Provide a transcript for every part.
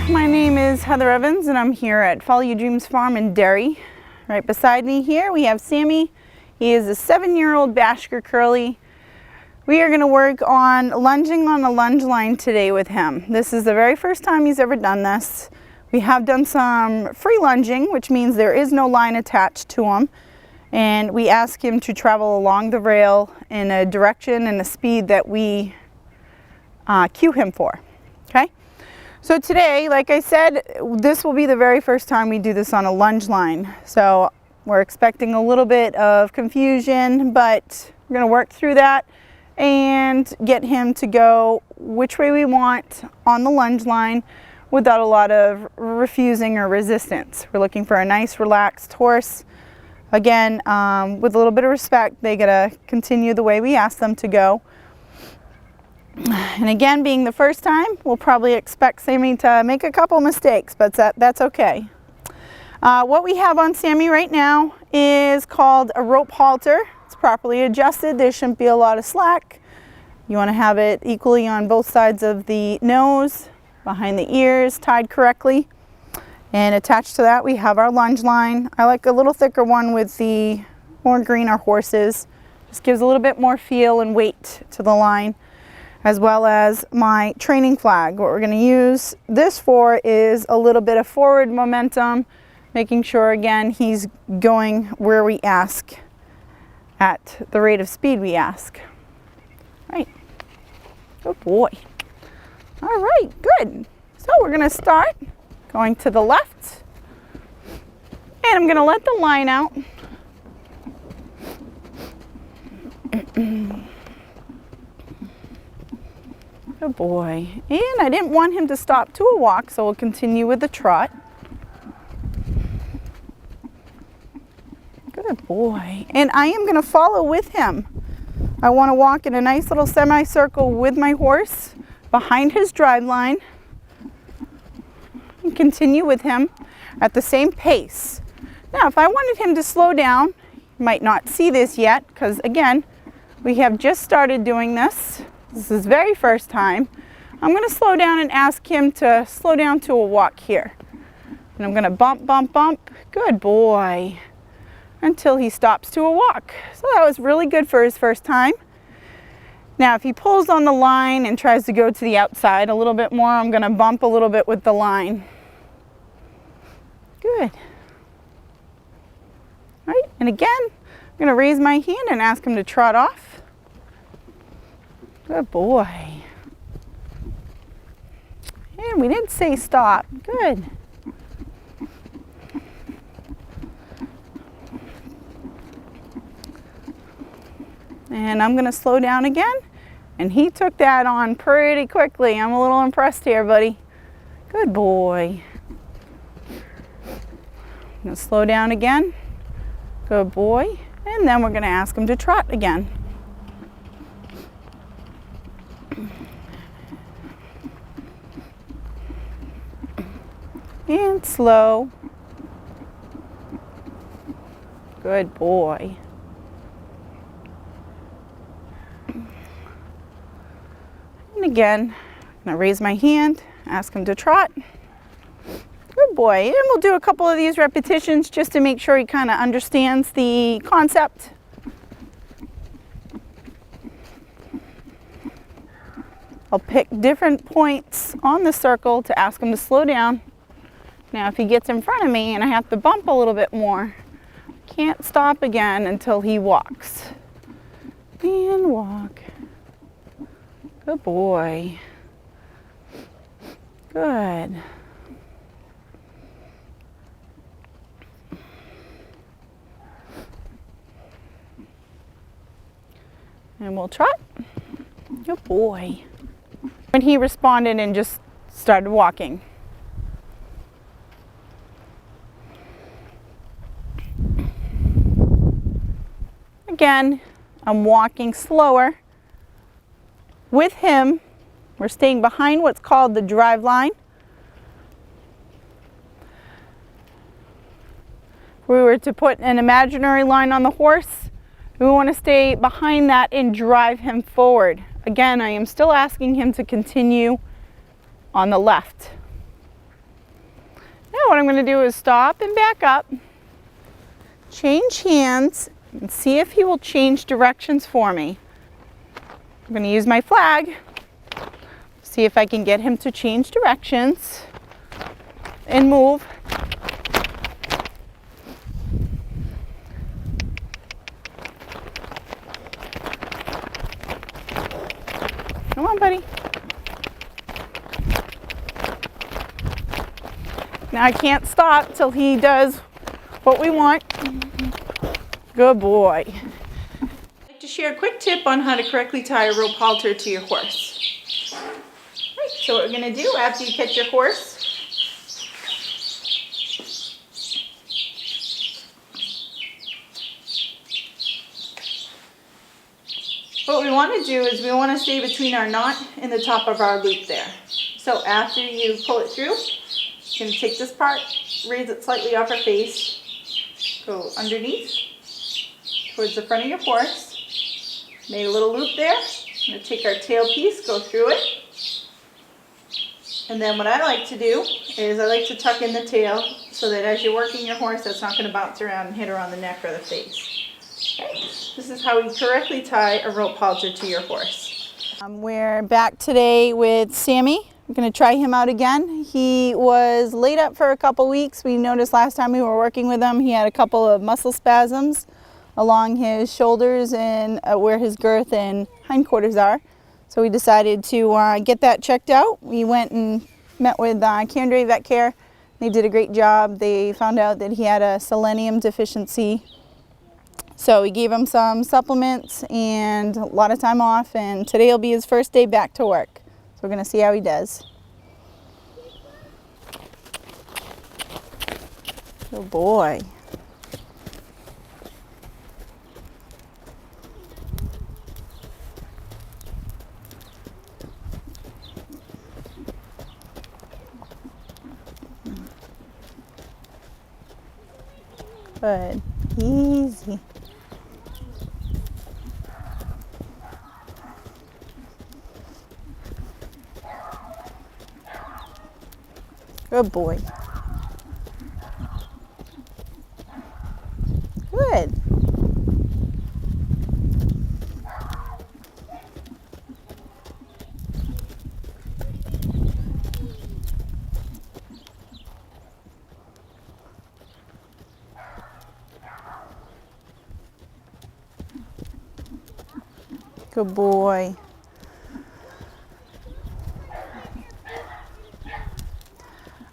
my name is Heather Evans and I'm here at Follow Your Dreams Farm in Derry. Right beside me here we have Sammy. He is a 7-year-old Bashkir Curly. We are going to work on lunging on a lunge line today with him. This is the very first time he's ever done this. We have done some free lunging, which means there is no line attached to him. And we ask him to travel along the rail in a direction and a speed that we cue him for. Okay? So today, like I said, this will be the very first time we do this on a lunge line. So we're expecting a little bit of confusion, but we're going to work through that and get him to go which way we want on the lunge line without a lot of refusing or resistance. We're looking for a nice relaxed horse. Again, with a little bit of respect, they gotta continue the way we ask them to go. And again, being the first time, we'll probably expect Sammy to make a couple mistakes, but that's okay. What we have on Sammy right now is called a rope halter. It's properly adjusted. There shouldn't be a lot of slack. You want to have it equally on both sides of the nose, behind the ears, tied correctly. And attached to that we have our lunge line. I like a little thicker one with the more greener horses. Just gives a little bit more feel and weight to the line, as well as my training flag. What we're going to use this for is a little bit of forward momentum, making sure again he's going where we ask at the rate of speed we ask. Right. Good boy. All right, good. So we're going to start going to the left, and I'm going to let the line out. Good boy. And I didn't want him to stop to a walk, so we'll continue with the trot. Good boy. And I am going to follow with him. I want to walk in a nice little semicircle with my horse behind his drive line and continue with him at the same pace. Now, if I wanted him to slow down, you might not see this yet because, again, we have just started doing this. This is very first time. I'm going to slow down and ask him to slow down to a walk here. And I'm going to bump, bump, bump. Good boy. Until he stops to a walk. So that was really good for his first time. Now if he pulls on the line and tries to go to the outside a little bit more, I'm going to bump a little bit with the line. Good. All right, and again, I'm going to raise my hand and ask him to trot off. Good boy. And we didn't say stop. Good. And I'm going to slow down again. And he took that on pretty quickly. I'm a little impressed here, buddy. Good boy. I'm going to slow down again. Good boy. And then we're going to ask him to trot again. And slow. Good boy. And again, I'm going to raise my hand, ask him to trot. Good boy. And we'll do a couple of these repetitions just to make sure he kind of understands the concept. I'll pick different points on the circle to ask him to slow down. Now if he gets in front of me and I have to bump a little bit more, can't stop again until he walks. And walk. Good boy. Good. And we'll trot. Good boy. And he responded and just started walking. Again, I'm walking slower. With him, we're staying behind what's called the drive line. If we were to put an imaginary line on the horse, we want to stay behind that and drive him forward. Again, I am still asking him to continue on the left. what I'm going to do is stop and back up, change hands, and see if he will change directions for me. I'm going to use my flag, see if I can get him to change directions and move. Come on, buddy. Now I can't stop till he does what we want. Good boy. I'd like to share a quick tip on how to correctly tie a rope halter to your horse. Right, so what we're going to do after you catch your horse, what we want to do is we want to stay between our knot and the top of our loop there. So after you pull it through, you're going to take this part, raise it slightly off her face, go underneath, towards the front of your horse, made a little loop there. I'm going to take our tail piece, go through it, and then what I like to do is I like to tuck in the tail so that as you're working your horse, that's not going to bounce around and hit her on the neck or the face. Okay. This is how we correctly tie a rope halter to your horse. We're back today with Sammy. I'm going to try him out again. He was laid up for a couple weeks. We noticed last time we were working with him, he had a couple of muscle spasms along his shoulders and where his girth and hindquarters are. So we decided to get that checked out. We went and met with Candre Vet Care. They did a great job. They found out that he had a selenium deficiency. So we gave him some supplements and a lot of time off, and today will be his first day back to work. So we're going to see how he does. Good boy. Good. Easy. Good boy. Good. Good boy.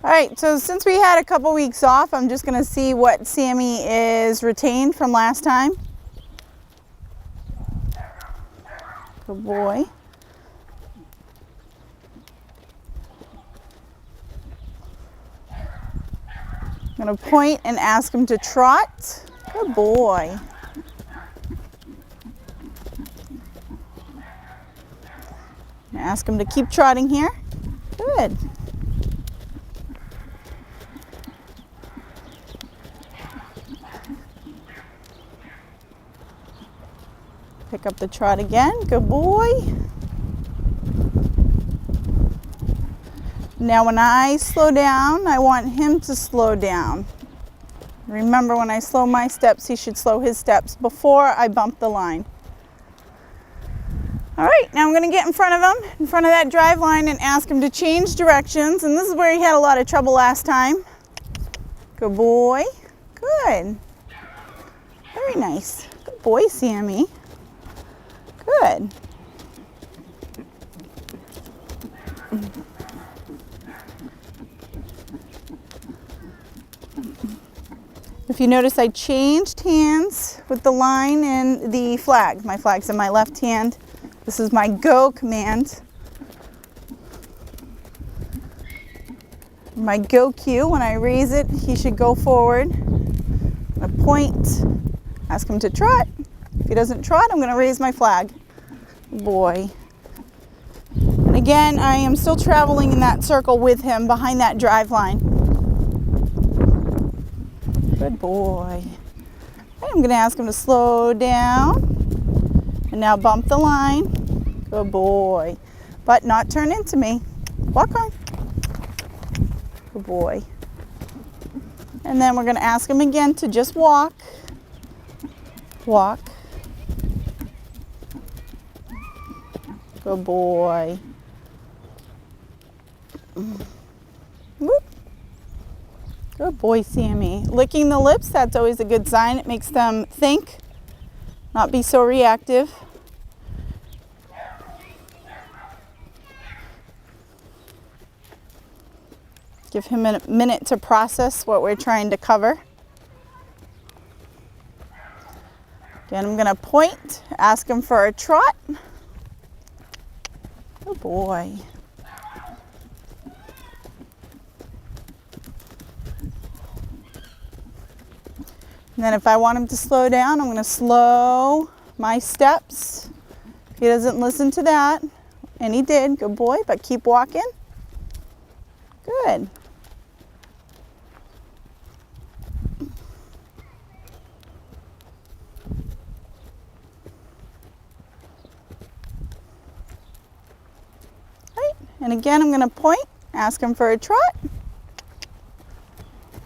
All right, so since we had a couple weeks off, I'm just going to see what Sammy is retained from last time. Good boy. I'm going to point and ask him to trot. Good boy. Ask him to keep trotting here. Good. Pick up the trot again. Good boy. Now when I slow down, I want him to slow down. Remember, when I slow my steps, he should slow his steps before I bump the line. All right, now I'm going to get in front of him, in front of that drive line, and ask him to change directions. And this is where he had a lot of trouble last time. Good boy. Good. Very nice. Good boy, Sammy. Good. If you notice, I changed hands with the line and the flag. My flag's in my left hand. This is my go command. My go cue, when I raise it, he should go forward. I point, ask him to trot. If he doesn't trot, I'm going to raise my flag. Boy. And again, I am still traveling in that circle with him behind that drive line. Good boy. I'm going to ask him to slow down. And now bump the line. Good boy. But not turn into me. Walk on. Good boy. And then we're going to ask him again to just walk. Walk. Good boy. Whoop. Good boy, Sammy. Licking the lips, that's always a good sign. It makes them think, not be so reactive. Give him a minute to process what we're trying to cover. Again, I'm going to point, ask him for a trot. Good boy. And then if I want him to slow down, I'm going to slow my steps. If he doesn't listen to that, and he did, good boy, but keep walking. Good. Right. And again, I'm going to point, ask him for a trot.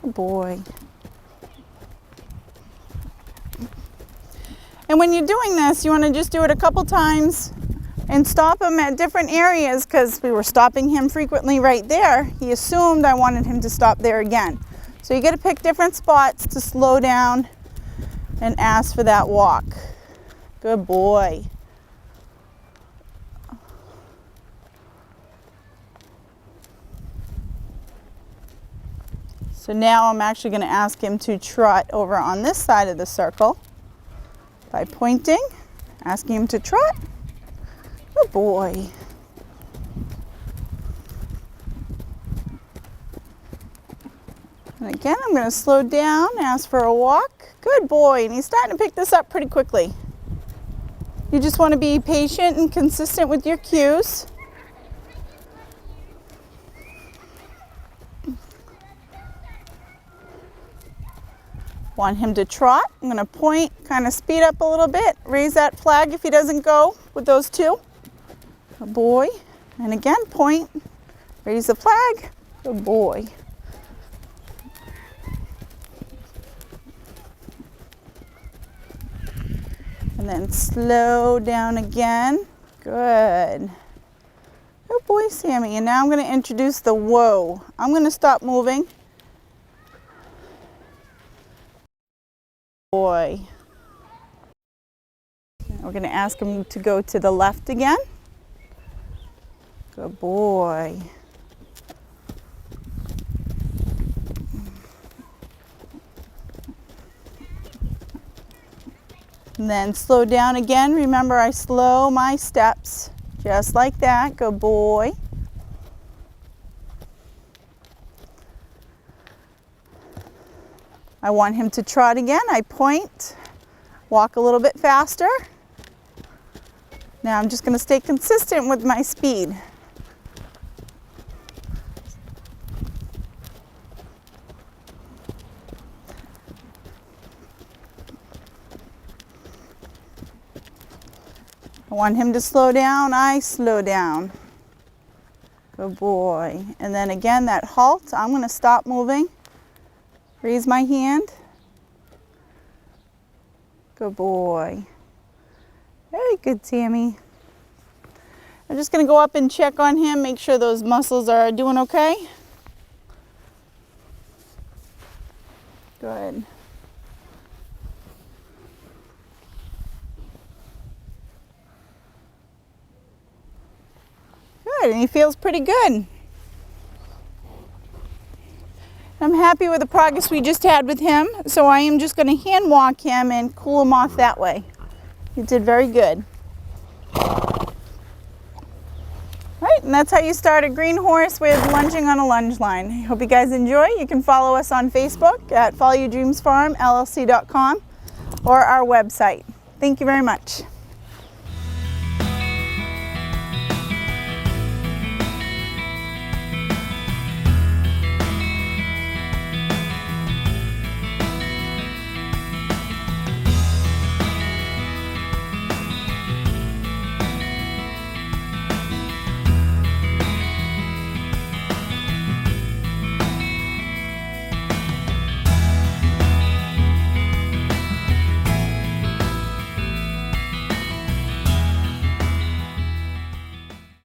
Good boy. And when you're doing this, you want to just do it a couple times and stop him at different areas, because we were stopping him frequently right there. He assumed I wanted him to stop there again. So you got to pick different spots to slow down and ask for that walk. Good boy. So now I'm actually going to ask him to trot over on this side of the circle by pointing, asking him to trot. Good boy. And again, I'm going to slow down, ask for a walk. Good boy. And he's starting to pick this up pretty quickly. You just want to be patient and consistent with your cues. Want him to trot. I'm going to point, kind of speed up a little bit, raise that flag if he doesn't go with those two. Good boy. And again, point, raise the flag. Good boy. And then slow down again. Good. Good boy, Sammy. And now I'm going to introduce the whoa. I'm going to stop moving. Boy. We're going to ask him to go to the left again. Good boy. And then slow down again. Remember, I slow my steps just like that. Good boy. I want him to trot again. I point, walk a little bit faster. Now I'm just going to stay consistent with my speed. I want him to slow down. I slow down. Good boy. And then again, that halt. I'm going to stop moving. Raise my hand. Good boy. Very good, Tammy. I'm just going to go up and check on him, make sure those muscles are doing okay. Good. Good, and he feels pretty good. I'm happy with the progress we just had with him, so I am just going to hand walk him and cool him off that way. You did very good. Right, and that's how you start a green horse with lunging on a lunge line. I hope you guys enjoy. You can follow us on Facebook at followyourdreamsfarmllc.com or our website. Thank you very much.